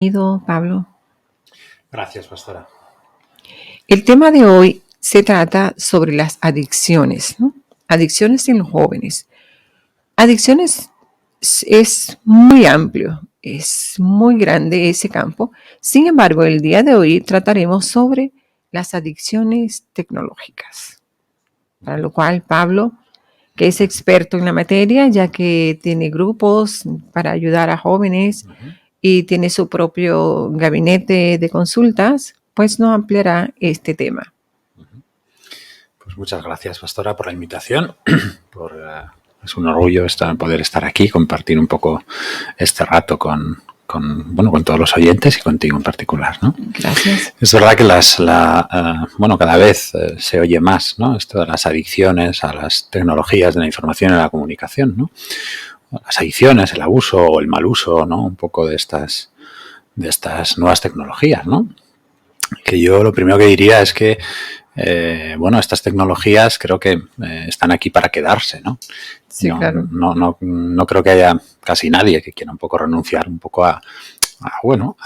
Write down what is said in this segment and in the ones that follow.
Bienvenido, Pablo. Gracias, pastora. El tema de hoy se trata sobre las adicciones, ¿no? Adicciones en los jóvenes. Adicciones es muy amplio, es muy grande ese campo. Sin embargo, el día de hoy trataremos sobre las adicciones tecnológicas, para lo cual Pablo, que es experto en la materia, ya que tiene grupos para ayudar a jóvenes y tiene su propio gabinete de consultas, pues nos ampliará este tema. Pues muchas gracias, pastora, por la invitación. Es un orgullo poder estar aquí y compartir un poco este rato con todos los oyentes y contigo en particular, ¿no? Gracias. Es verdad que cada vez se oye más, ¿no? Esto de las adicciones a las tecnologías de la información y la comunicación, ¿no? Las adicciones, el abuso o el mal uso, ¿no? Un poco de estas nuevas tecnologías, ¿no? Que yo lo primero que diría es que estas tecnologías creo que están aquí para quedarse, ¿no? Sí, claro. No creo que haya casi nadie que quiera un poco renunciar un poco a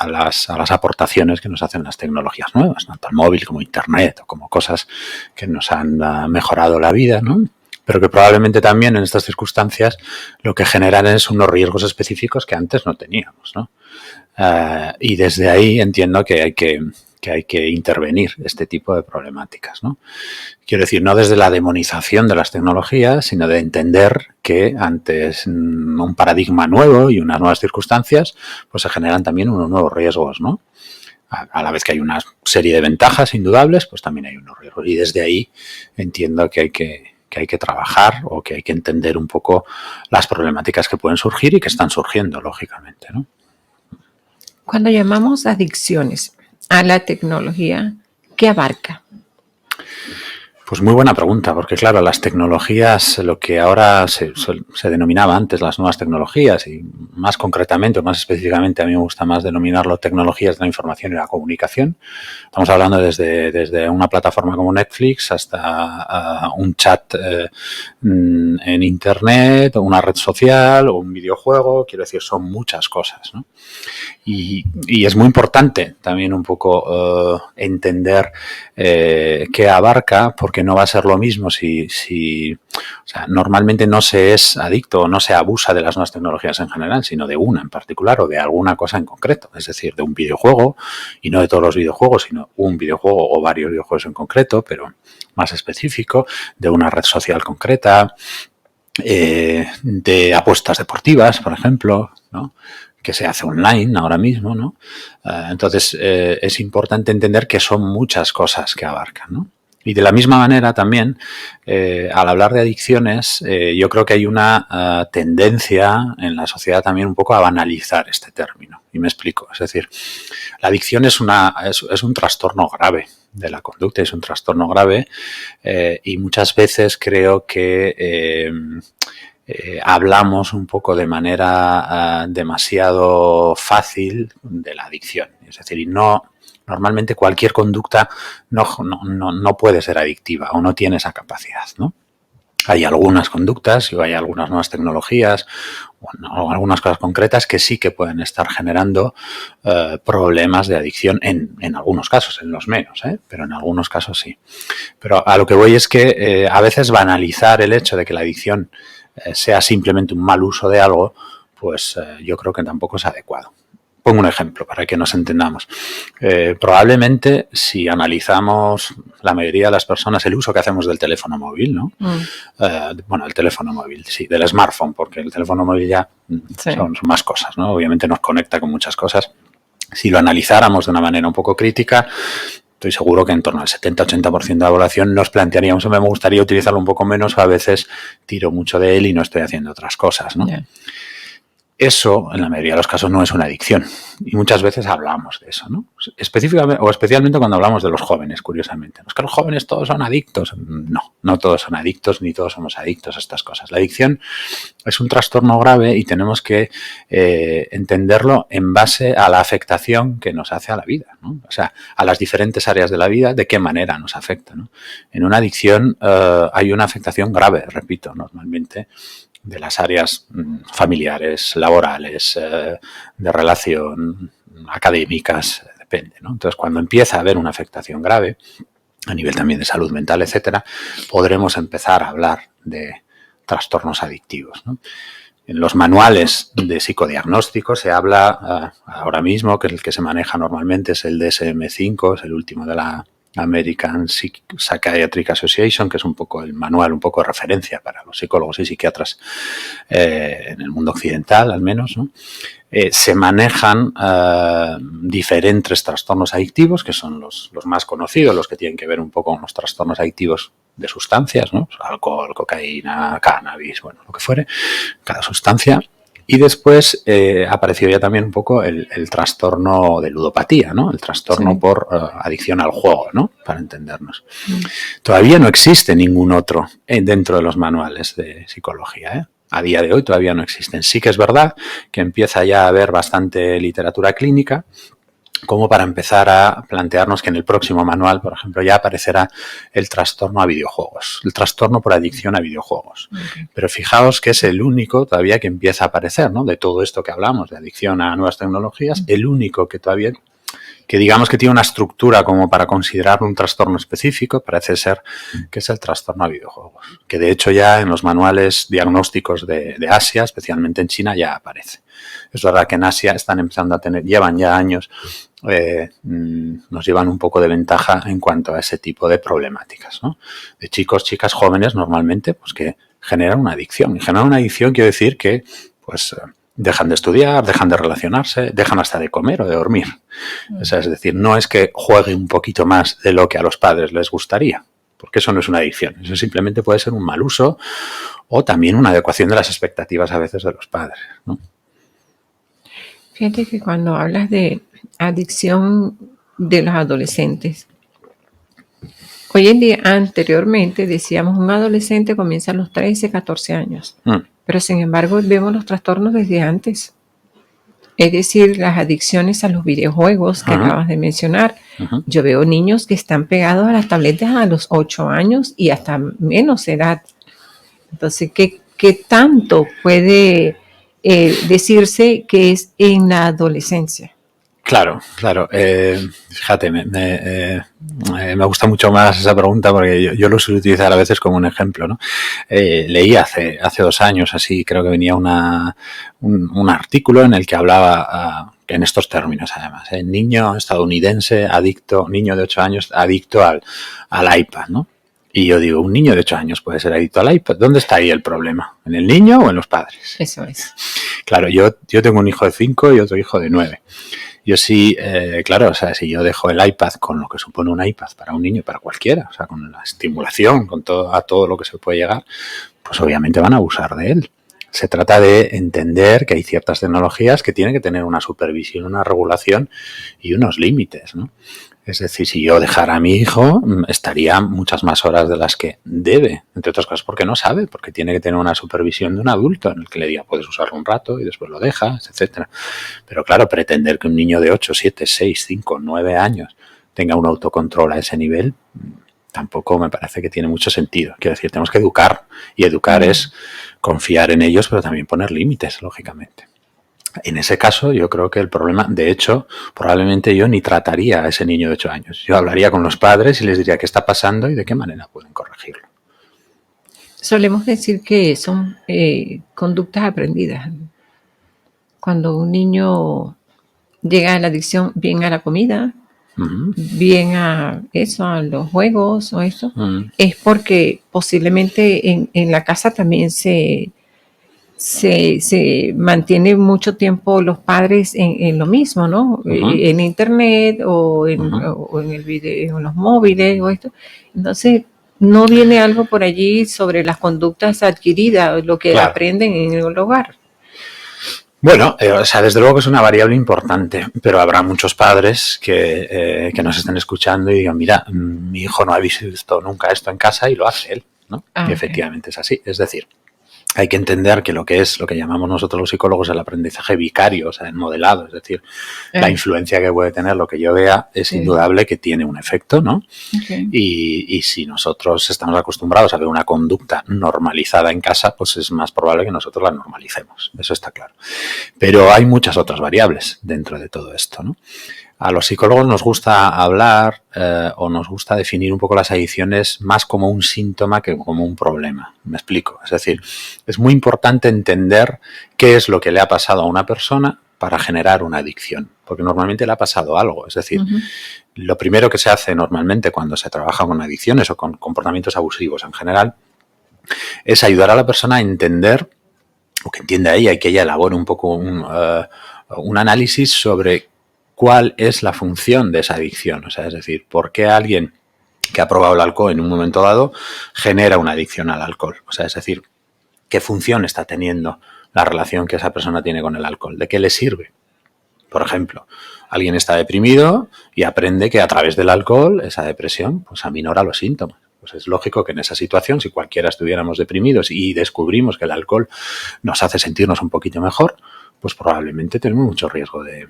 las aportaciones que nos hacen las tecnologías nuevas, tanto el móvil como Internet o como cosas que nos han mejorado la vida, ¿no? Pero que probablemente también en estas circunstancias lo que generan es unos riesgos específicos que antes no teníamos, ¿no? Y desde ahí entiendo que hay que intervenir este tipo de problemáticas, ¿no? Quiero decir, no desde la demonización de las tecnologías, sino de entender que ante un paradigma nuevo y unas nuevas circunstancias, pues se generan también unos nuevos riesgos, ¿no? A la vez que hay una serie de ventajas indudable, pues también hay unos riesgos. Y desde ahí entiendo que hay que trabajar o que hay que entender un poco las problemáticas que pueden surgir y que están surgiendo, lógicamente, ¿no? Cuando llamamos adicciones a la tecnología, ¿qué abarca? Pues muy buena pregunta, porque claro, las tecnologías, lo que ahora se denominaba antes las nuevas tecnologías, y más concretamente o más específicamente a mí me gusta más denominarlo tecnologías de la información y la comunicación. Estamos hablando desde una plataforma como Netflix hasta un chat en Internet, o una red social, o un videojuego, quiero decir, son muchas cosas, ¿no? Y es muy importante también un poco entender qué abarca, porque no va a ser lo mismo si o sea, normalmente no se es adicto o no se abusa de las nuevas tecnologías en general, sino de una en particular o de alguna cosa en concreto, es decir, de un videojuego, y no de todos los videojuegos, sino un videojuego o varios videojuegos en concreto, pero más específico, de una red social concreta, de apuestas deportivas, por ejemplo, ¿no? Que se hace online ahora mismo, ¿no? Entonces, es importante entender que son muchas cosas que abarcan, ¿no? Y de la misma manera también, al hablar de adicciones, yo creo que hay una tendencia en la sociedad también un poco a banalizar este término. Y me explico. Es decir, la adicción es un trastorno grave de la conducta, es un trastorno grave y muchas veces creo que hablamos un poco de manera demasiado fácil de la adicción. Es decir, normalmente cualquier conducta no puede ser adictiva o no tiene esa capacidad, ¿no? Hay algunas conductas y hay algunas nuevas tecnologías o algunas cosas concretas que sí que pueden estar generando problemas de adicción en algunos casos, en los menos, pero en algunos casos sí. Pero a lo que voy es que a veces banalizar el hecho de que la adicción sea simplemente un mal uso de algo, pues yo creo que tampoco es adecuado. Pongo un ejemplo para que nos entendamos. Probablemente si analizamos la mayoría de las personas el uso que hacemos del teléfono móvil, ¿no? El teléfono móvil, sí, del smartphone, porque el teléfono móvil ya son más cosas, ¿no? Obviamente nos conecta con muchas cosas. Si lo analizáramos de una manera un poco crítica, estoy seguro que en torno al 70-80% de la población nos plantearíamos, me gustaría utilizarlo un poco menos, a veces tiro mucho de él y no estoy haciendo otras cosas, ¿no? Yeah. Eso, en la mayoría de los casos, no es una adicción. Y muchas veces hablamos de eso, ¿no? Específicamente o especialmente cuando hablamos de los jóvenes, curiosamente. ¿Es que los jóvenes todos son adictos? No todos son adictos, ni todos somos adictos a estas cosas. La adicción es un trastorno grave y tenemos que entenderlo en base a la afectación que nos hace a la vida, ¿no? O sea, a las diferentes áreas de la vida, de qué manera nos afecta, ¿no? En una adicción hay una afectación grave, repito, normalmente, de las áreas familiares, laborales, de relación, académicas, depende, ¿no? Entonces, cuando empieza a haber una afectación grave, a nivel también de salud mental, etcétera, podremos empezar a hablar de trastornos adictivos, ¿no? En los manuales de psicodiagnóstico se habla ahora mismo, que el que se maneja normalmente es el DSM-5, es el último de la American Psychiatric Association, que es un poco el manual, un poco de referencia para los psicólogos y psiquiatras en el mundo occidental, al menos, ¿no? Se manejan diferentes trastornos adictivos, que son los más conocidos, los que tienen que ver un poco con los trastornos adictivos de sustancias, ¿no? Alcohol, cocaína, cannabis, bueno, lo que fuere, cada sustancia. Y después apareció ya también un poco el trastorno de ludopatía, ¿no? El trastorno por adicción al juego, ¿no? Para entendernos. Todavía no existe ningún otro dentro de los manuales de psicología, ¿eh? A día de hoy todavía no existen. Sí que es verdad que empieza ya a haber bastante literatura clínica como para empezar a plantearnos que en el próximo manual, por ejemplo, ya aparecerá el trastorno a videojuegos, el trastorno por adicción a videojuegos. Okay. Pero fijaos que es el único todavía que empieza a aparecer, ¿no? De todo esto que hablamos, de adicción a nuevas tecnologías, el único que todavía, que digamos que tiene una estructura como para considerar un trastorno específico, parece ser que es el trastorno a videojuegos, que de hecho ya en los manuales diagnósticos de Asia, especialmente en China, ya aparece. Es verdad que en Asia están empezando a tener, llevan ya años, nos llevan un poco de ventaja en cuanto a ese tipo de problemáticas, ¿no? De chicos, chicas jóvenes normalmente, pues que generan una adicción. Y generan una adicción quiere decir que, pues, dejan de estudiar, dejan de relacionarse, dejan hasta de comer o de dormir. O sea, es decir, no es que juegue un poquito más de lo que a los padres les gustaría, porque eso no es una adicción. Eso simplemente puede ser un mal uso o también una adecuación de las expectativas a veces de los padres, ¿no? Fíjate que cuando hablas de adicción de los adolescentes, hoy en día, anteriormente decíamos un adolescente comienza a los 13, 14 años, pero sin embargo vemos los trastornos desde antes. Es decir, las adicciones a los videojuegos que acabas de mencionar. Yo veo niños que están pegados a las tabletas a los 8 años y hasta menos edad. Entonces, ¿qué tanto puede decirse que es en la adolescencia? Claro, claro. Fíjate, me gusta mucho más esa pregunta porque yo lo suelo utilizar a veces como un ejemplo, ¿no? Leí hace 2 años, así creo que venía un artículo en el que hablaba en estos términos, además, niño estadounidense adicto, niño de 8 años adicto al iPad, ¿no? Y yo digo, un niño de 8 años puede ser adicto al iPad. ¿Dónde está ahí el problema? ¿En el niño o en los padres? Eso es. Claro, yo tengo un hijo de 5 y otro hijo de 9. Yo sí, claro, o sea, si yo dejo el iPad con lo que supone un iPad para un niño, para cualquiera, o sea, con la estimulación, con todo lo que se puede llegar, pues obviamente van a abusar de él. Se trata de entender que hay ciertas tecnologías que tienen que tener una supervisión, una regulación y unos límites, ¿no? Es decir, si yo dejara a mi hijo, estaría muchas más horas de las que debe, entre otras cosas porque no sabe, porque tiene que tener una supervisión de un adulto en el que le diga, puedes usarlo un rato y después lo dejas, etcétera. Pero claro, pretender que un niño de 8, 7, 6, 5, 9 años tenga un autocontrol a ese nivel, tampoco me parece que tiene mucho sentido. Quiero decir, tenemos que educar, y educar es confiar en ellos, pero también poner límites, lógicamente. En ese caso, yo creo que el problema, de hecho, probablemente yo ni trataría a ese niño de 8 años. Yo hablaría con los padres y les diría qué está pasando y de qué manera pueden corregirlo. Solemos decir que son conductas aprendidas. Cuando un niño llega a la adicción, bien a la comida, bien a eso, a los juegos o eso, es porque posiblemente en la casa también se mantiene mucho tiempo los padres en lo mismo, ¿no? En internet o en el video, en los móviles o esto. Entonces, no viene algo por allí sobre las conductas adquiridas, lo que aprenden en el hogar. Bueno, o sea, desde luego que es una variable importante, pero habrá muchos padres que nos estén escuchando y digan, mira, mi hijo no ha visto nunca esto en casa y lo hace él, ¿no? Y efectivamente es así. Es decir, hay que entender que lo que llamamos nosotros los psicólogos el aprendizaje vicario, o sea, el modelado, es decir, la influencia que puede tener lo que yo vea es indudable que tiene un efecto, ¿no? Okay. Y si nosotros estamos acostumbrados a ver una conducta normalizada en casa, pues es más probable que nosotros la normalicemos, eso está claro. Pero hay muchas otras variables dentro de todo esto, ¿no? A los psicólogos nos gusta hablar o nos gusta definir un poco las adicciones más como un síntoma que como un problema. Me explico. Es decir, es muy importante entender qué es lo que le ha pasado a una persona para generar una adicción, porque normalmente le ha pasado algo. Es decir, lo primero que se hace normalmente cuando se trabaja con adicciones o con comportamientos abusivos en general es ayudar a la persona a entender, o que entienda ella y que ella elabore un poco un análisis sobre cuál es la función de esa adicción. O sea, es decir, por qué alguien que ha probado el alcohol en un momento dado genera una adicción al alcohol. O sea, es decir, qué función está teniendo la relación que esa persona tiene con el alcohol, de qué le sirve. Por ejemplo, alguien está deprimido y aprende que a través del alcohol esa depresión pues aminora los síntomas. Pues es lógico que en esa situación, si cualquiera estuviéramos deprimidos y descubrimos que el alcohol nos hace sentirnos un poquito mejor, pues probablemente tenemos mucho riesgo de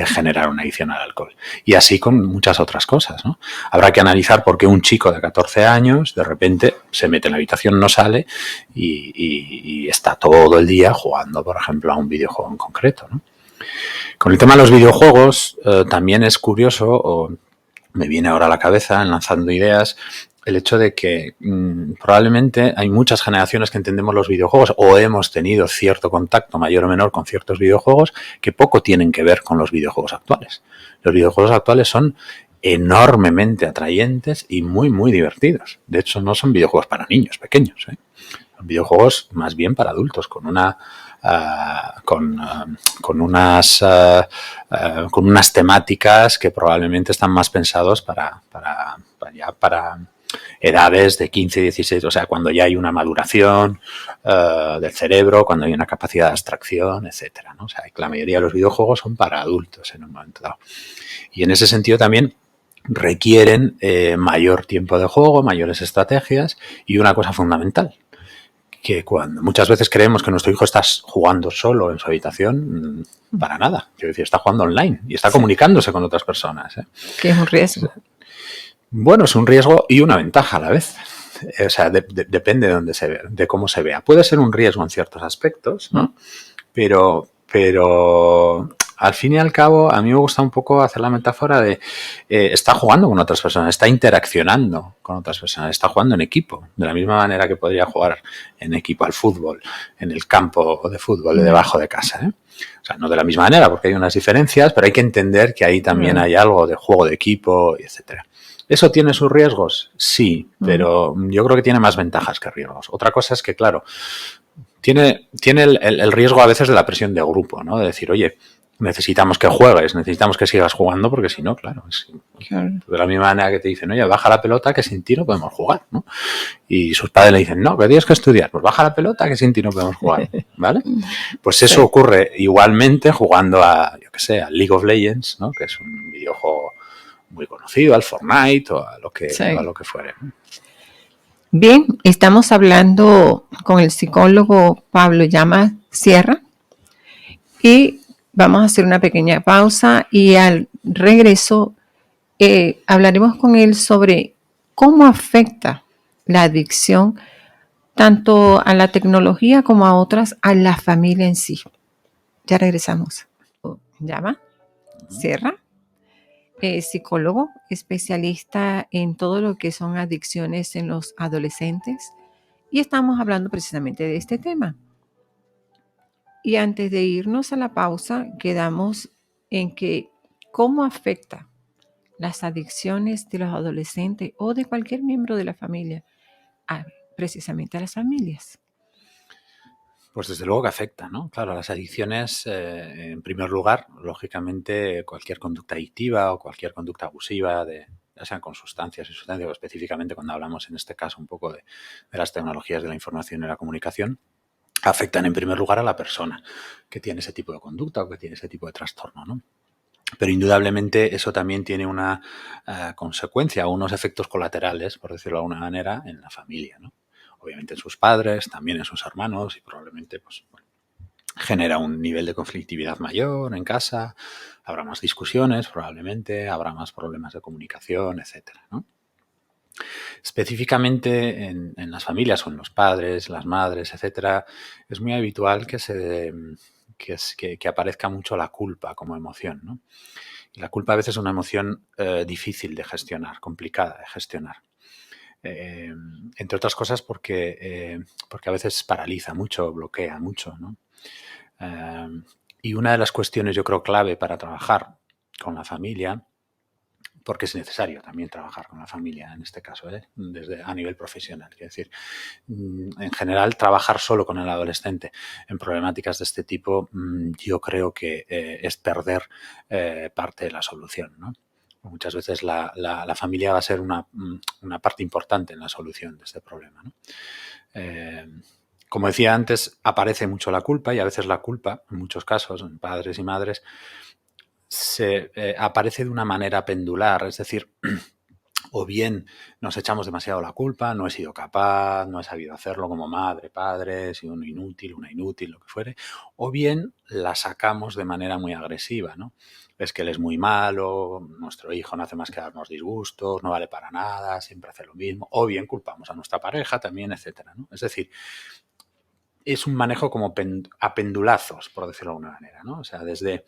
generar una adicción al alcohol. Y así con muchas otras cosas, ¿no? Habrá que analizar por qué un chico de 14 años de repente se mete en la habitación, no sale y está todo el día jugando, por ejemplo, a un videojuego en concreto, ¿no? Con el tema de los videojuegos también es curioso, o me viene ahora a la cabeza, lanzando ideas, el hecho de que probablemente hay muchas generaciones que entendemos los videojuegos o hemos tenido cierto contacto mayor o menor con ciertos videojuegos que poco tienen que ver con los videojuegos actuales. Los videojuegos actuales son enormemente atrayentes y muy, muy divertidos. De hecho, no son videojuegos para niños pequeños, ¿eh? Son videojuegos más bien para adultos, con una con unas temáticas que probablemente están más pensados para edades de 15, 16, o sea, cuando ya hay una maduración del cerebro, cuando hay una capacidad de abstracción, etcétera, ¿no? O sea, que la mayoría de los videojuegos son para adultos en un momento dado. Y en ese sentido también requieren mayor tiempo de juego, mayores estrategias y una cosa fundamental, que cuando muchas veces creemos que nuestro hijo está jugando solo en su habitación, para nada. Quiero decir, está jugando online y está comunicándose con otras personas, ¿eh? Que es un riesgo. Bueno, es un riesgo y una ventaja a la vez. O sea, depende de dónde se ve, de cómo se vea. Puede ser un riesgo en ciertos aspectos, ¿no? Pero al fin y al cabo, a mí me gusta un poco hacer la metáfora de está jugando con otras personas, está interaccionando con otras personas, está jugando en equipo, de la misma manera que podría jugar en equipo al fútbol, en el campo de fútbol de debajo de casa, ¿eh? O sea, no de la misma manera, porque hay unas diferencias, pero hay que entender que ahí también hay algo de juego de equipo, etcétera. ¿Eso tiene sus riesgos? Sí, pero yo creo que tiene más ventajas que riesgos. Otra cosa es que, claro, tiene el riesgo a veces de la presión de grupo, ¿no? De decir, oye, necesitamos que juegues, necesitamos que sigas jugando, porque si no, claro, de la misma manera que te dicen, oye, baja la pelota, que sin ti no podemos jugar, ¿no? Y sus padres le dicen, no, que tienes que estudiar, pues baja la pelota, que sin ti no podemos jugar, ¿vale? Pues eso ocurre igualmente jugando a, yo qué sé, a League of Legends, ¿no? Que es un videojuego muy conocido, al Fortnite o a lo que fuere, ¿no? Bien, estamos hablando con el psicólogo Pablo Llamas Sierra y vamos a hacer una pequeña pausa y al regreso hablaremos con él sobre cómo afecta la adicción tanto a la tecnología como a otras, a la familia en sí. Ya regresamos. Llama Sierra, psicólogo, especialista en todo lo que son adicciones en los adolescentes. Y estamos hablando precisamente de este tema. Y antes de irnos a la pausa, quedamos en que cómo afecta las adicciones de los adolescentes o de cualquier miembro de la familia precisamente a las familias. Pues desde luego que afecta, ¿no? Claro, las adicciones, en primer lugar, lógicamente, cualquier conducta adictiva o cualquier conducta abusiva, ya sean con sustancias y sustancias, o específicamente cuando hablamos en este caso un poco de las tecnologías de la información y la comunicación, afectan en primer lugar a la persona que tiene ese tipo de conducta o que tiene ese tipo de trastorno, ¿no? Pero indudablemente eso también tiene una consecuencia, unos efectos colaterales, por decirlo de alguna manera, en la familia, ¿no? obviamente en sus padres, también en sus hermanos y probablemente pues, bueno, genera un nivel de conflictividad mayor en casa, habrá más discusiones probablemente, habrá más problemas de comunicación, etcétera, ¿no? Específicamente en las familias o en los padres, las madres, etcétera, es muy habitual que aparezca mucho la culpa como emoción, ¿no? Y la culpa a veces es una emoción difícil de gestionar, complicada de gestionar. Eh, Entre otras cosas porque a veces paraliza mucho, bloquea mucho, ¿no? Eh, y una de las cuestiones yo creo clave para trabajar con la familia, porque es necesario también trabajar con la familia en este caso, desde a nivel profesional. Quiero decir, en general, trabajar solo con el adolescente en problemáticas de este tipo, yo creo que es perder parte de la solución, ¿no? Muchas veces la familia va a ser una parte importante en la solución de este problema, ¿no? Como decía antes, aparece mucho la culpa y a veces la culpa, en muchos casos, en padres y madres, aparece de una manera pendular, es decir, o bien nos echamos demasiado la culpa, no he sido capaz, no he sabido hacerlo como madre, padre, he sido un inútil, una inútil, lo que fuere, o bien la sacamos de manera muy agresiva, ¿no? Es que él es muy malo, nuestro hijo no hace más que darnos disgustos, no vale para nada, siempre hace lo mismo, o bien culpamos a nuestra pareja también, etcétera, ¿no? Es decir, es un manejo como a pendulazos, por decirlo de alguna manera, ¿no? O sea, desde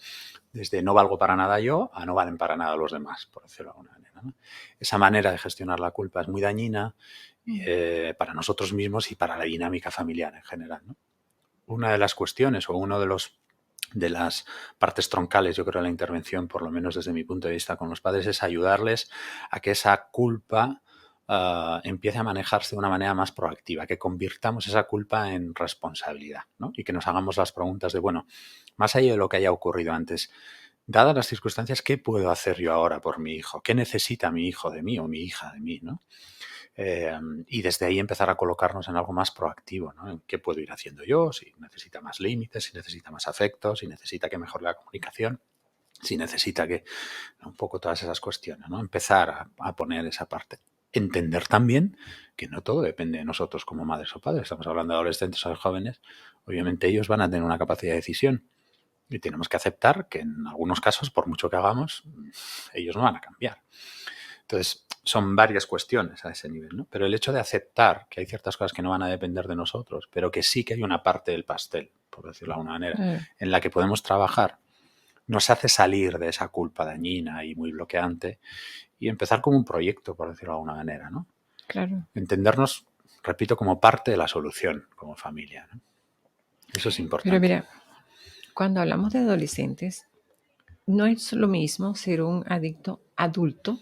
no valgo para nada yo a no valen para nada los demás, por decirlo de alguna manera, ¿no? Esa manera de gestionar la culpa es muy dañina para nosotros mismos y para la dinámica familiar en general, ¿no? Una de las cuestiones o uno de las partes troncales, yo creo, de la intervención, por lo menos desde mi punto de vista con los padres, es ayudarles a que esa culpa empiece a manejarse de una manera más proactiva, que convirtamos esa culpa en responsabilidad, ¿no? Y que nos hagamos las preguntas de, bueno, más allá de lo que haya ocurrido antes, dadas las circunstancias, ¿qué puedo hacer yo ahora por mi hijo? ¿Qué necesita mi hijo de mí o mi hija de mí, ¿no? Y desde ahí empezar a colocarnos en algo más proactivo, ¿no? En qué puedo ir haciendo yo, si necesita más límites, si necesita más afecto, si necesita que mejore la comunicación, si necesita que un poco todas esas cuestiones, ¿no? Empezar a poner esa parte. Entender también que no todo depende de nosotros como madres o padres. Estamos hablando de adolescentes o de jóvenes. Obviamente ellos van a tener una capacidad de decisión y tenemos que aceptar que en algunos casos, por mucho que hagamos, ellos no van a cambiar. Entonces, son varias cuestiones a ese nivel, ¿no? Pero el hecho de aceptar que hay ciertas cosas que no van a depender de nosotros, pero que sí que hay una parte del pastel, por decirlo de alguna manera, en la que podemos trabajar, nos hace salir de esa culpa dañina y muy bloqueante y empezar como un proyecto, por decirlo de alguna manera, ¿no? Claro. Entendernos, repito, como parte de la solución, como familia, ¿no? Eso es Pero importante. mira, cuando hablamos de adolescentes, no es lo mismo ser un adicto adulto,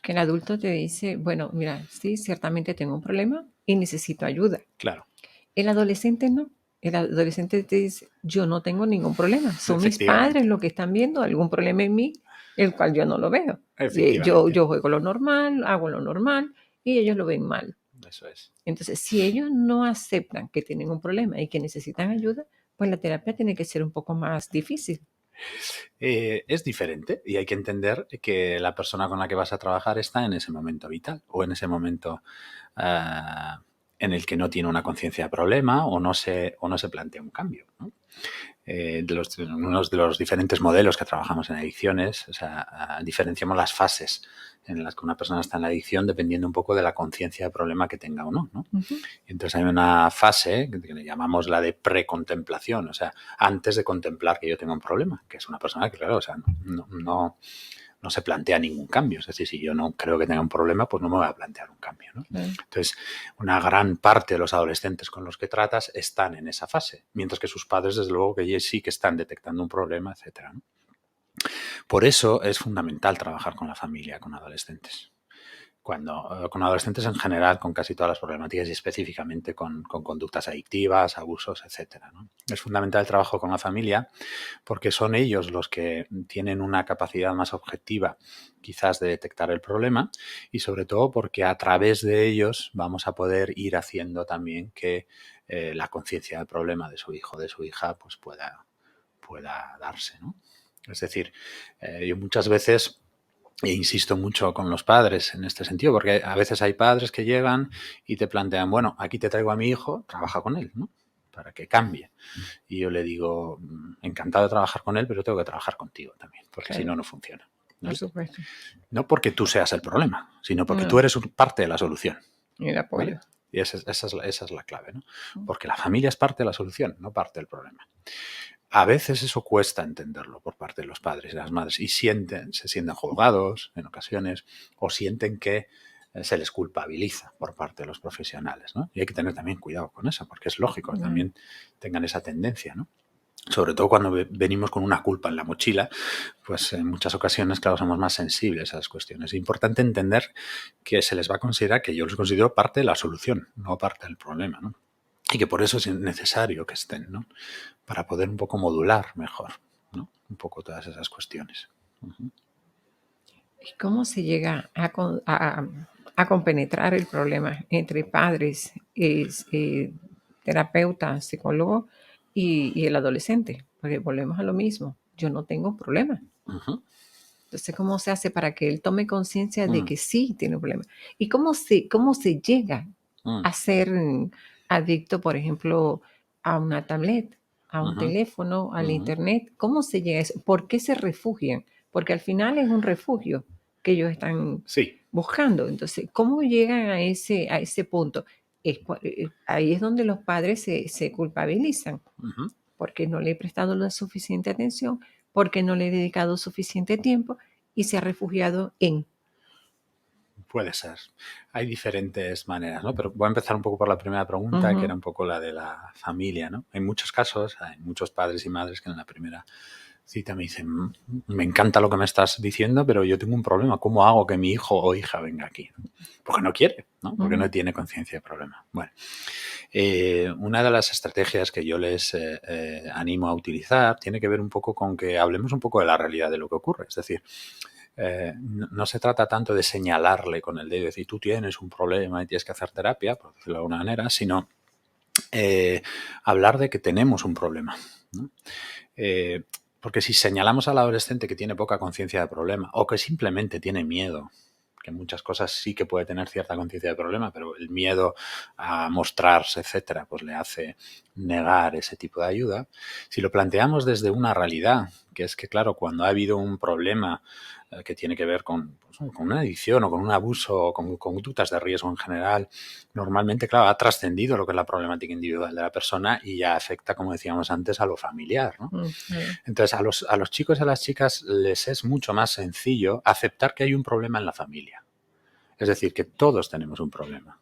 que el adulto te dice, bueno, mira, sí, ciertamente tengo un problema y necesito ayuda. Claro, El adolescente no. El adolescente te dice, yo no tengo ningún problema. Son mis efectivamente, padres los que están viendo algún problema en mí, el cual yo no lo veo. efectivamente, Yo juego lo normal, hago lo normal y ellos lo ven mal. eso es. Entonces, si ellos no aceptan que tienen un problema y que necesitan ayuda, pues la terapia tiene que ser un poco más difícil. Es diferente y hay que entender que la persona con la que vas a trabajar está en ese momento vital o en ese momento en el que no tiene una conciencia de problema o no se plantea un cambio, ¿no? Uno de los diferentes modelos que trabajamos en adicciones, o sea, diferenciamos las fases en las que una persona está en la adicción dependiendo un poco de la conciencia de problema que tenga o no, ¿no? Uh-huh. Entonces hay una fase que le llamamos la de precontemplación, o sea, antes de contemplar que yo tengo un problema, que es una persona que, claro, o sea, no se plantea ningún cambio. Es decir, si yo no creo que tenga un problema, pues no me voy a plantear un cambio, ¿no? Entonces, una gran parte de los adolescentes con los que tratas están en esa fase, mientras que sus padres, desde luego, que sí que están detectando un problema, etcétera, ¿no? Por eso es fundamental trabajar con la familia, con adolescentes. Con adolescentes en general, con casi todas las problemáticas y específicamente con conductas adictivas, abusos, etcétera, ¿no? Es fundamental el trabajo con la familia porque son ellos los que tienen una capacidad más objetiva quizás de detectar el problema y sobre todo porque a través de ellos vamos a poder ir haciendo también que la conciencia del problema de su hijo o de su hija pues pueda darse, ¿no? Es decir, yo muchas veces E insisto mucho con los padres en este sentido, porque a veces hay padres que llegan y te plantean, bueno, aquí te traigo a mi hijo, trabaja con él, ¿no? Para que cambie. Y yo le digo, encantado de trabajar con él, pero tengo que trabajar contigo también, porque si Claro, no, no funciona. por ¿Vale? supuesto. No porque tú seas el problema, sino porque tú No, eres parte de la solución. el ¿Vale? apoyo. Y esa es la clave, ¿no? Porque la familia es parte de la solución, no parte del problema. A veces eso cuesta entenderlo por parte de los padres y las madres y se sienten juzgados en ocasiones o sienten que se les culpabiliza por parte de los profesionales, ¿no? Y hay que tener también cuidado con eso, porque es lógico que No. también tengan esa tendencia, ¿no? Sobre todo cuando venimos con una culpa en la mochila, pues en muchas ocasiones, claro, somos más sensibles a esas cuestiones. Es importante entender que se les va a considerar que yo los considero parte de la solución, no parte del problema, ¿no? Y que por eso es necesario que estén, ¿no? Para poder un poco modular mejor, ¿no? Un poco todas esas cuestiones. ¿Y cómo se llega a compenetrar el problema entre padres, terapeuta, psicólogo y el adolescente? Porque volvemos a lo mismo. Yo no tengo problema. Ujú. Entonces, ¿cómo se hace para que él tome conciencia de Mm, que sí tiene un problema? ¿Y cómo se llega mm, a ser adicto, por ejemplo, a una tablet, a un ujú, teléfono, al ujú. internet? ¿Cómo se llega a eso? ¿Por qué se refugian? Porque al final es un refugio que ellos están Sí. buscando. Entonces, ¿cómo llegan a ese punto? Ahí es donde los padres se culpabilizan Ujú. porque no le he prestado la suficiente atención, porque no le he dedicado suficiente tiempo y se ha refugiado en. Puede ser. Hay diferentes maneras, ¿no? Pero voy a empezar un poco por la primera pregunta, que era Ujú, un poco la de la familia, ¿no? En muchos casos, hay muchos padres y madres que en la primera cita me dicen, me encanta lo que me estás diciendo, pero yo tengo un problema. ¿Cómo hago que mi hijo o hija venga aquí? Porque no quiere, ¿no? Porque ujú, no tiene conciencia de problema. Bueno, una de las estrategias que yo les animo a utilizar tiene que ver un poco con que hablemos un poco de la realidad de lo que ocurre. Es decir, no se trata tanto de señalarle con el dedo y decir tú tienes un problema y tienes que hacer terapia, por decirlo de alguna manera, sino eh, hablar de que tenemos un problema, ¿no? Eh, porque si señalamos al adolescente que tiene poca conciencia de problema o que simplemente tiene miedo, que en muchas cosas sí que puede tener cierta conciencia de problema, pero el miedo a mostrarse, etcétera, pues le hace negar ese tipo de ayuda. Si lo planteamos desde una realidad, que es que, claro, cuando ha habido un problema que tiene que ver con una adicción o con un abuso o con conductas de riesgo en general, normalmente, claro, ha trascendido lo que es la problemática individual de la persona y ya afecta, como decíamos antes, a lo familiar, ¿no? ujú, Entonces, a los chicos y a las chicas les es mucho más sencillo aceptar que hay un problema en la familia. Es decir, que todos tenemos un problema.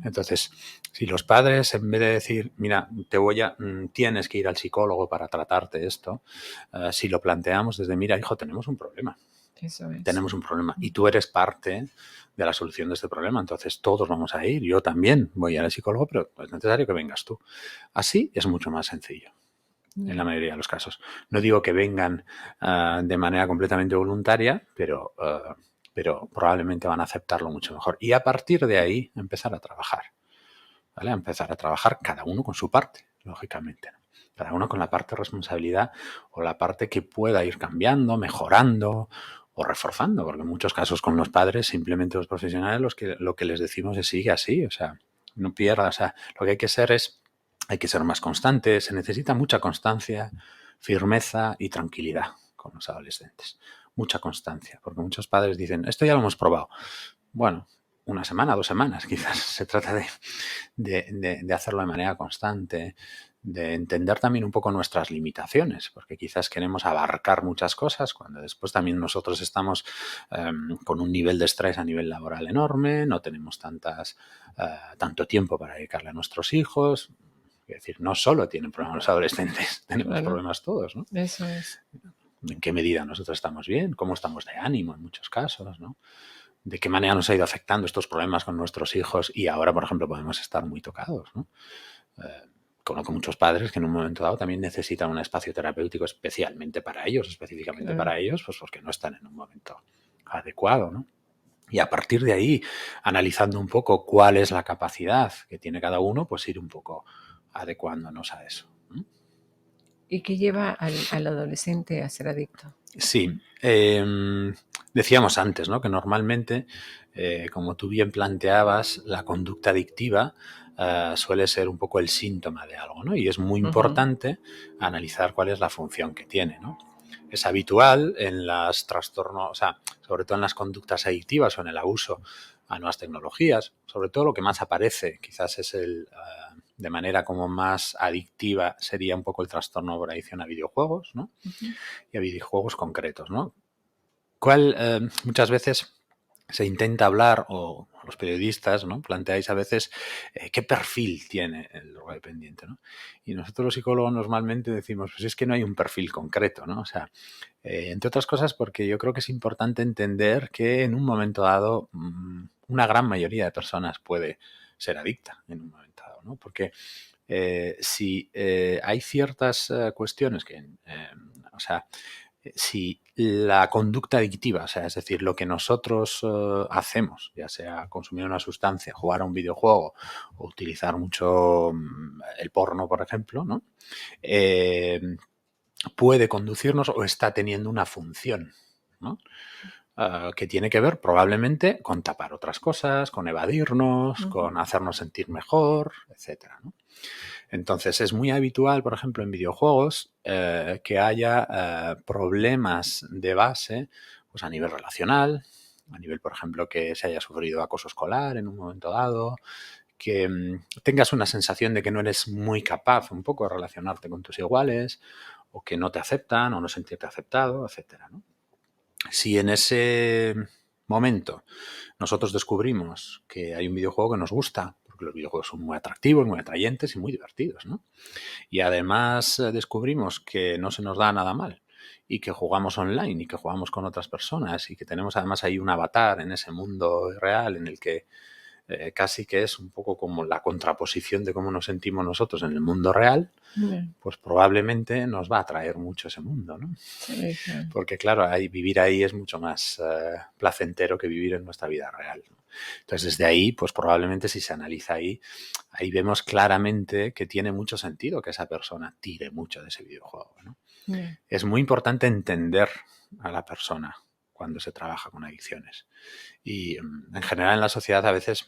Entonces, si los padres, en vez de decir, mira, tienes que ir al psicólogo para tratarte esto, si lo planteamos desde, mira, hijo, eso es. tenemos un problema y tú eres parte de la solución de este problema, entonces todos vamos a ir, yo también voy al psicólogo, pero es necesario que vengas tú. Así es mucho más sencillo en la Ya. mayoría de los casos. No digo que vengan de manera completamente voluntaria, pero probablemente van a aceptarlo mucho mejor. Y a partir de ahí empezar a trabajar, ¿vale? A empezar a trabajar cada uno con su parte, lógicamente, ¿no? Cada uno con la parte de responsabilidad o la parte que pueda ir cambiando, mejorando o reforzando, porque en muchos casos con los padres, simplemente los profesionales, lo que les decimos es sigue así, o sea, no pierdas, o sea, lo que hay que ser más constante, se necesita mucha constancia, firmeza y tranquilidad con los adolescentes. Mucha constancia, porque muchos padres dicen, esto ya lo hemos probado. Bueno, una semana, 2 semanas, quizás. Se trata de hacerlo de manera constante, de entender también un poco nuestras limitaciones, porque quizás queremos abarcar muchas cosas cuando después también nosotros estamos con un nivel de estrés a nivel laboral enorme, no tenemos tanto tiempo para dedicarle a nuestros hijos. Es decir, no solo tienen problemas los adolescentes, tenemos Claro, problemas todos, ¿no? eso es. En qué medida nosotros estamos bien, cómo estamos de ánimo en muchos casos, ¿no? De qué manera nos ha ido afectando estos problemas con nuestros hijos y ahora, por ejemplo, podemos estar muy tocados, ¿no? Conozco muchos padres que en un momento dado también necesitan un espacio terapéutico especialmente para ellos, específicamente Claro. para ellos, pues porque no están en un momento adecuado, ¿no? Y a partir de ahí, analizando un poco cuál es la capacidad que tiene cada uno, pues ir un poco adecuándonos a eso. ¿Y qué lleva al adolescente a ser adicto? Sí, Decíamos antes, ¿no? Que normalmente, como tú bien planteabas, la conducta adictiva suele ser un poco el síntoma de algo, ¿no? Y es muy importante analizar cuál es la función que tiene, ¿no? Es habitual en las trastornos, o sea, sobre todo en las conductas adictivas o en el abuso a nuevas tecnologías, sobre todo lo que más aparece, quizás es de manera como más adictiva, sería un poco el trastorno por adicción a videojuegos, ¿no? Y a videojuegos concretos, ¿no? Muchas veces se intenta hablar, o los periodistas, ¿no? Planteáis a veces qué perfil tiene el drogodependiente, ¿no? Y nosotros los psicólogos normalmente decimos, pues es que no hay un perfil concreto, ¿no? O sea, entre otras cosas porque yo creo que es importante entender que en un momento dado una gran mayoría de personas puede ser adicta en un momento dado, ¿no? Porque si hay ciertas cuestiones que, o sea, si la conducta adictiva, o sea, es decir, lo que nosotros hacemos, ya sea consumir una sustancia, jugar a un videojuego o utilizar mucho el porno, por ejemplo, ¿no? Eh, puede conducirnos o está teniendo una función, ¿no? Que tiene que ver probablemente con tapar otras cosas, con evadirnos, con hacernos sentir mejor, etcétera, ¿no? Entonces es muy habitual, por ejemplo, en videojuegos que haya problemas de base pues a nivel relacional, a nivel, por ejemplo, que se haya sufrido acoso escolar en un momento dado, que tengas una sensación de que no eres muy capaz un poco de relacionarte con tus iguales, o que no te aceptan o no sentirte aceptado, etcétera, ¿no? Si en ese momento nosotros descubrimos que hay un videojuego que nos gusta, porque los videojuegos son muy atractivos, muy atrayentes y muy divertidos, ¿no? Y además descubrimos que no se nos da nada mal y que jugamos online y que jugamos con otras personas y que tenemos además ahí un avatar en ese mundo real en el que casi que es un poco como la contraposición de cómo nos sentimos nosotros en el mundo real, pues probablemente nos va a atraer mucho ese mundo, ¿no? Sí, claro. Porque claro, vivir ahí es mucho más placentero que vivir en nuestra vida real, ¿no? Entonces, desde ahí, pues probablemente si se analiza ahí vemos claramente que tiene mucho sentido que esa persona tire mucho de ese videojuego, ¿no? Es muy importante entender a la persona cuando se trabaja con adicciones. Y en general en la sociedad a veces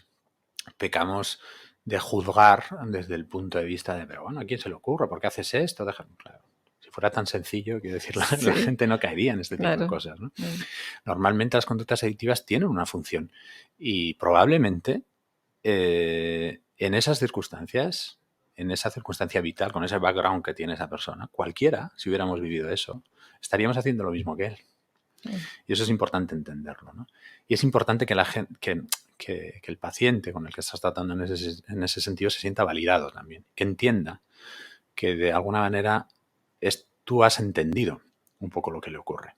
pecamos de juzgar desde el punto de vista de, pero bueno, ¿a quién se le ocurre? ¿Por qué haces esto? Claro, si fuera tan sencillo, quiero decir, la gente no caería en este tipo de cosas, ¿no? Normalmente las conductas adictivas tienen una función y probablemente en esas circunstancias, en esa circunstancia vital, con ese background que tiene esa persona, cualquiera, si hubiéramos vivido eso, estaríamos haciendo lo mismo que él. Y eso es importante entenderlo, ¿no? Y es importante que la gente, que el paciente con el que estás tratando en ese sentido se sienta validado también, que entienda que de alguna manera tú has entendido un poco lo que le ocurre.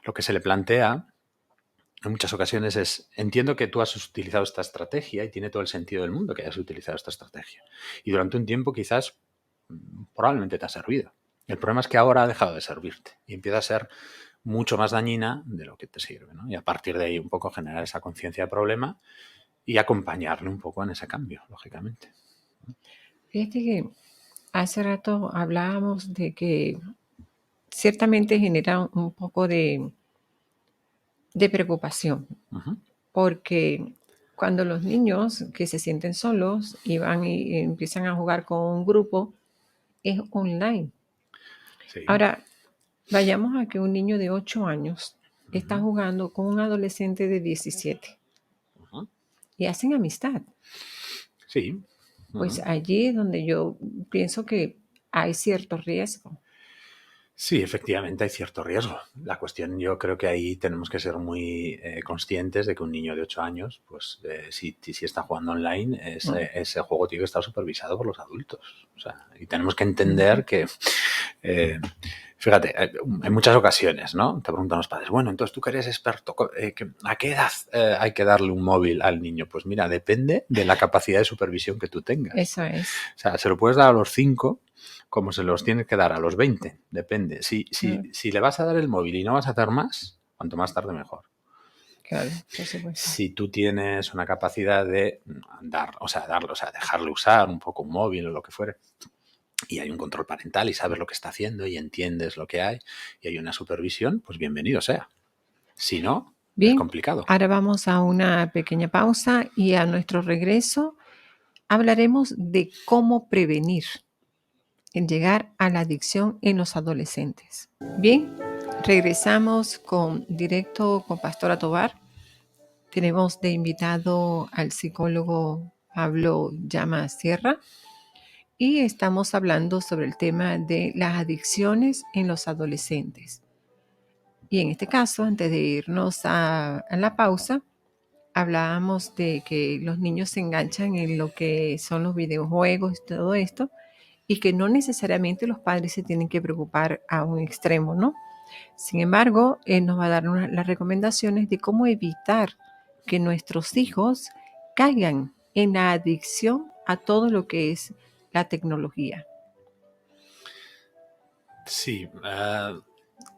Lo que se le plantea en muchas ocasiones es, entiendo que tú has utilizado esta estrategia y tiene todo el sentido del mundo que hayas utilizado esta estrategia. Y durante un tiempo quizás probablemente te ha servido. El problema es que ahora ha dejado de servirte y empieza a ser mucho más dañina de lo que te sirve, ¿no? Y a partir de ahí un poco generar esa conciencia de problema y acompañarle un poco en ese cambio, lógicamente. Fíjate que hace rato hablábamos de que ciertamente genera un poco de preocupación, porque cuando los niños que se sienten solos y van y empiezan a jugar con un grupo, es online. Sí. Ahora, vayamos a que un niño de 8 años está jugando con un adolescente de 17 y hacen amistad. Sí. Pues allí es donde yo pienso que hay cierto riesgo. Sí, efectivamente hay cierto riesgo. La cuestión, yo creo que ahí tenemos que ser muy conscientes de que un niño de 8 años, pues si está jugando online, ese juego tiene que estar supervisado por los adultos. O sea, y tenemos que entender que, fíjate, en muchas ocasiones, ¿no? Te preguntan los padres, bueno, entonces tú que eres experto, ¿a qué edad hay que darle un móvil al niño? Pues mira, depende de la capacidad de supervisión que tú tengas. Eso es. O sea, se lo puedes dar a los 5 como se los tienes que dar a los 20, depende. Si le vas a dar el móvil y no vas a hacer más, cuanto más tarde mejor. Claro, por supuesto. Si tú tienes una capacidad de dejarle usar un poco un móvil o lo que fuere, y hay un control parental y sabes lo que está haciendo y entiendes lo que hay y hay una supervisión, pues bienvenido sea. Si no, Bien, complicado. ahora vamos a una pequeña pausa y a nuestro regreso hablaremos de cómo prevenir el llegar a la adicción en los adolescentes. Bien, regresamos directo con Pastora Tobar. Tenemos de invitado al psicólogo Pablo Llama Sierra y estamos hablando sobre el tema de las adicciones en los adolescentes. Y en este caso, antes de irnos a la pausa, hablábamos de que los niños se enganchan en lo que son los videojuegos y todo esto, y que no necesariamente los padres se tienen que preocupar a un extremo, ¿no? Sin embargo, él nos va a dar las recomendaciones de cómo evitar que nuestros hijos caigan en la adicción a todo lo que es la tecnología. Sí,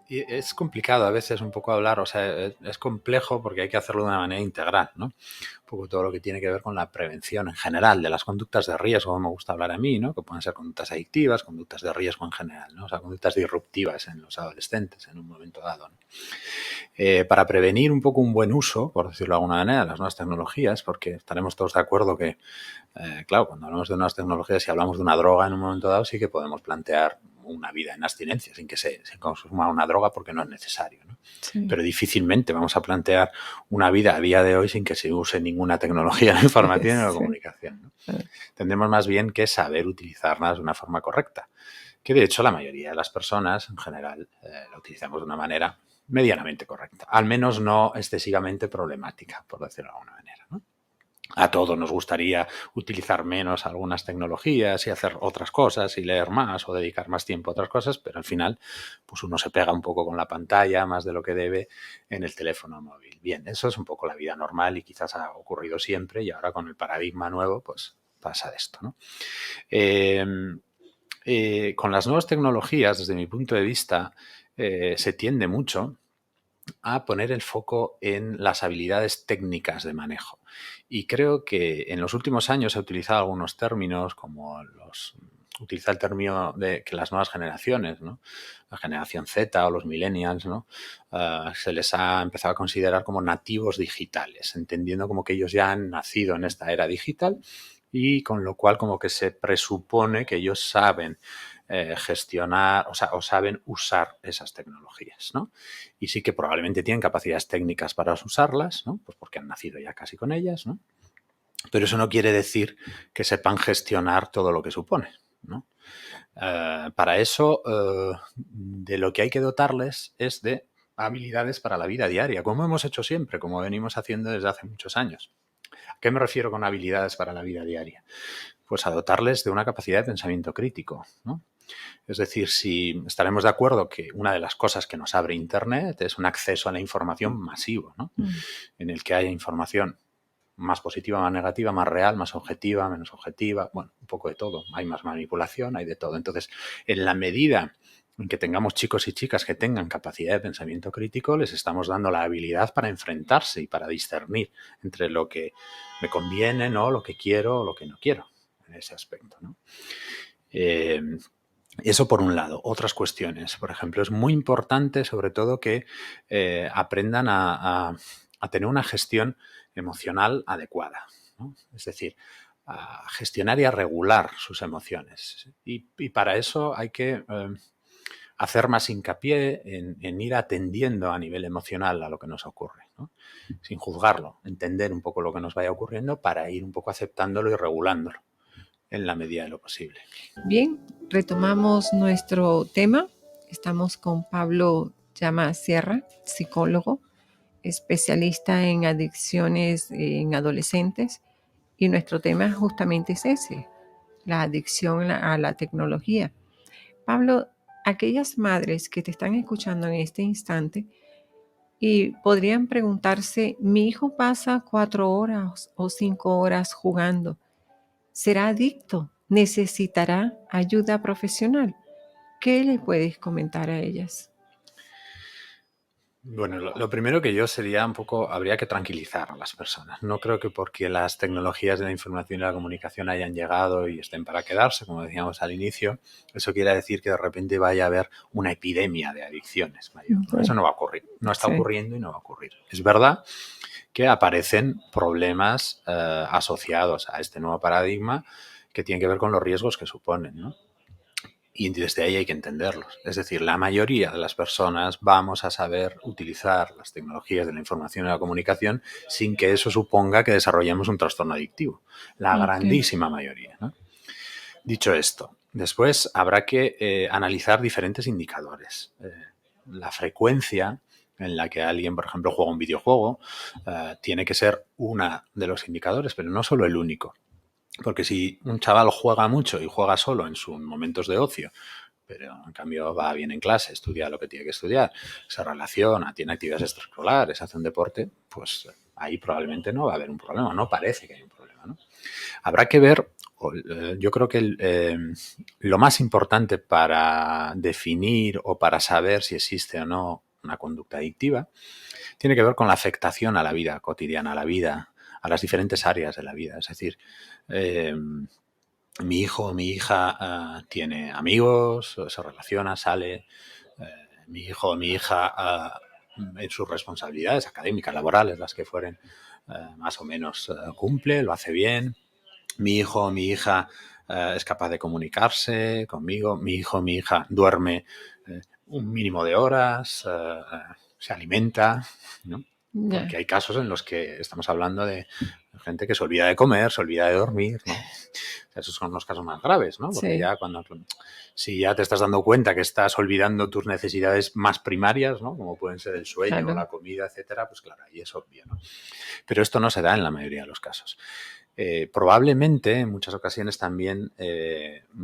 y es complicado a veces un poco hablar, o sea, es complejo porque hay que hacerlo de una manera integral, ¿no? Un poco todo lo que tiene que ver con la prevención en general de las conductas de riesgo, me gusta hablar a mí, ¿no? Que pueden ser conductas adictivas, conductas de riesgo en general, ¿no? O sea, conductas disruptivas en los adolescentes en un momento dado, ¿no? Para prevenir un poco un buen uso, por decirlo de alguna manera, de las nuevas tecnologías, porque estaremos todos de acuerdo que, claro, cuando hablamos de nuevas tecnologías y hablamos de una droga en un momento dado, sí que podemos plantear una vida en abstinencia sin que se consuma una droga porque no es necesario, ¿no? Sí. Pero difícilmente vamos a plantear una vida a día de hoy sin que se use ninguna tecnología en la información y en la Sí. comunicación, ¿no? Tendremos más bien que saber utilizarlas de una forma correcta, que de hecho la mayoría de las personas en general la utilizamos de una manera medianamente correcta, al menos no excesivamente problemática, por decirlo de alguna manera, ¿no? A todos nos gustaría utilizar menos algunas tecnologías y hacer otras cosas y leer más o dedicar más tiempo a otras cosas, pero al final pues uno se pega un poco con la pantalla más de lo que debe en el teléfono móvil. Bien, eso es un poco la vida normal y quizás ha ocurrido siempre y ahora con el paradigma nuevo pues pasa esto, ¿no? Con las nuevas tecnologías, desde mi punto de vista, se tiende mucho a poner el foco en las habilidades técnicas de manejo. Y creo que en los últimos años he utilizado algunos términos como utiliza el término de que las nuevas generaciones, ¿no? La generación Z o los millennials, ¿no? Se les ha empezado a considerar como nativos digitales, entendiendo como que ellos ya han nacido en esta era digital y con lo cual como que se presupone que ellos saben gestionar, o saben usar esas tecnologías, ¿no? Y sí que probablemente tienen capacidades técnicas para usarlas, ¿no? Pues porque han nacido ya casi con ellas, ¿no? Pero eso no quiere decir que sepan gestionar todo lo que supone, ¿no? Para eso, de lo que hay que dotarles es de habilidades para la vida diaria, como hemos hecho siempre, como venimos haciendo desde hace muchos años. ¿A qué me refiero con habilidades para la vida diaria? Pues a dotarles de una capacidad de pensamiento crítico, ¿no? Es decir, si estaremos de acuerdo que una de las cosas que nos abre Internet es un acceso a la información masivo, ¿no? En el que haya información más positiva, más negativa, más real, más objetiva, menos objetiva, bueno, un poco de todo. Hay más manipulación, hay de todo. Entonces, en la medida en que tengamos chicos y chicas que tengan capacidad de pensamiento crítico, les estamos dando la habilidad para enfrentarse y para discernir entre lo que me conviene, ¿no? Lo que quiero o lo que no quiero en ese aspecto, ¿no? Eso por un lado. Otras cuestiones, por ejemplo, es muy importante sobre todo que aprendan a tener una gestión emocional adecuada, ¿no? Es decir, a gestionar y a regular sus emociones. Y para eso hay que hacer más hincapié en ir atendiendo a nivel emocional a lo que nos ocurre, ¿no? Sin juzgarlo, entender un poco lo que nos vaya ocurriendo para ir un poco aceptándolo y regulándolo en la medida de lo posible. Bien, retomamos nuestro tema. Estamos con Pablo Llama Sierra, psicólogo, especialista en adicciones en adolescentes. Y nuestro tema justamente es ese, la adicción a la tecnología. Pablo, aquellas madres que te están escuchando en este instante y podrían preguntarse, mi hijo pasa 4 horas o 5 horas jugando, ¿será adicto? ¿Necesitará ayuda profesional? ¿Qué le puedes comentar a ellas? Bueno, lo primero que yo sería un poco, habría que tranquilizar a las personas. No creo que porque las tecnologías de la información y la comunicación hayan llegado y estén para quedarse, como decíamos al inicio, eso quiere decir que de repente vaya a haber una epidemia de adicciones mayor, ¿no? Eso no va a ocurrir, no está Sí. ocurriendo y no va a ocurrir. Es verdad que aparecen problemas asociados a este nuevo paradigma que tienen que ver con los riesgos que suponen, ¿no? Y desde ahí hay que entenderlos. Es decir, la mayoría de las personas vamos a saber utilizar las tecnologías de la información y la comunicación sin que eso suponga que desarrollemos un trastorno adictivo. La Ok. grandísima mayoría, ¿no? Dicho esto, después habrá que analizar diferentes indicadores. La frecuencia en la que alguien, por ejemplo, juega un videojuego, tiene que ser uno de los indicadores, pero no solo el único. Porque si un chaval juega mucho y juega solo en sus momentos de ocio, pero en cambio va bien en clase, estudia lo que tiene que estudiar, se relaciona, tiene actividades extraescolares, hace un deporte, pues ahí probablemente no va a haber un problema, no parece que hay un problema, ¿no? Habrá que ver, yo creo que lo más importante para definir o para saber si existe o no una conducta adictiva tiene que ver con la afectación a la vida cotidiana, a la vida, a las diferentes áreas de la vida. Es decir, eh, mi hijo o mi hija tiene amigos, se relaciona, sale. Mi hijo o mi hija en sus responsabilidades académicas, laborales, las que fueren, más o menos cumple, lo hace bien. Mi hijo o mi hija es capaz de comunicarse conmigo. Mi hijo o mi hija duerme un mínimo de horas, se alimenta, ¿no? Ya. Porque hay casos en los que estamos hablando de gente que se olvida de comer, se olvida de dormir, ¿no? Esos son los casos más graves, ¿no? Porque Sí. ya si ya te estás dando cuenta que estás olvidando tus necesidades más primarias, ¿no? Como pueden ser el sueño o Claro. la comida, etcétera, pues claro, ahí es obvio, ¿no? Pero esto no se da en la mayoría de los casos. Probablemente en muchas ocasiones también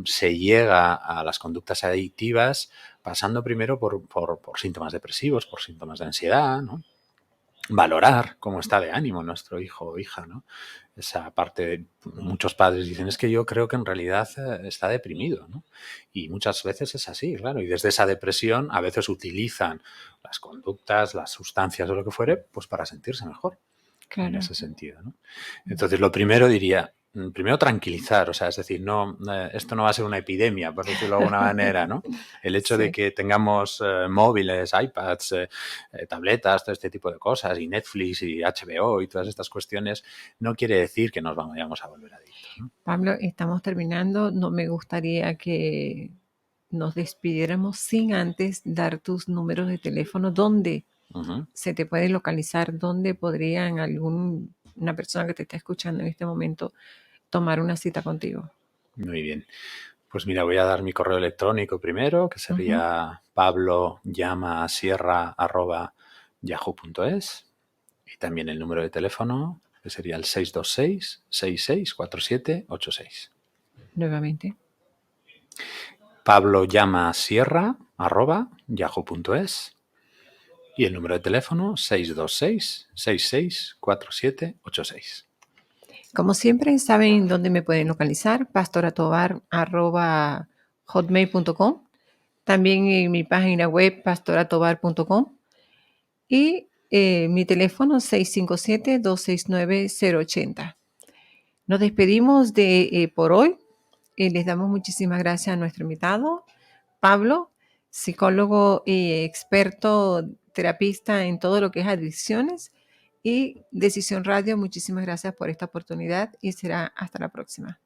se llega a las conductas adictivas pasando primero por síntomas depresivos, por síntomas de ansiedad, ¿no? Valorar cómo está de ánimo nuestro hijo o hija, ¿no? Esa parte, muchos padres dicen, es que yo creo que en realidad está deprimido, ¿no? Y muchas veces es así, claro, y desde esa depresión a veces utilizan las conductas, las sustancias o lo que fuere, pues para sentirse mejor en Claro. ese sentido, ¿no? Entonces, lo primero diría, primero tranquilizar, o sea, es decir, no, esto no va a ser una epidemia, por decirlo de alguna manera, ¿no? El hecho de Sí. que tengamos móviles, iPads, tabletas, todo este tipo de cosas, y Netflix y HBO y todas estas cuestiones, no quiere decir que nos vayamos a volver adictos, ¿no? Pablo, estamos terminando. No me gustaría que nos despidiéramos sin antes dar tus números de teléfono, dónde Ujú. se te puede localizar, dónde podrían una persona que te está escuchando en este momento tomar una cita contigo. Muy bien. Pues mira, voy a dar mi correo electrónico primero, que Ujú. sería pablollamasierra@yahoo.es. Y también el número de teléfono, que sería el 626-664786. Nuevamente. pablollamasierra@yahoo.es. Y el número de teléfono 626-664786. Como siempre, saben dónde me pueden localizar, pastoratobar@hotmail.com, también en mi página web pastoratobar.com y mi teléfono 657-269-080. Nos despedimos por hoy. Les damos muchísimas gracias a nuestro invitado, Pablo, psicólogo y experto terapista en todo lo que es adicciones. Y Decisión Radio, muchísimas gracias por esta oportunidad y será hasta la próxima.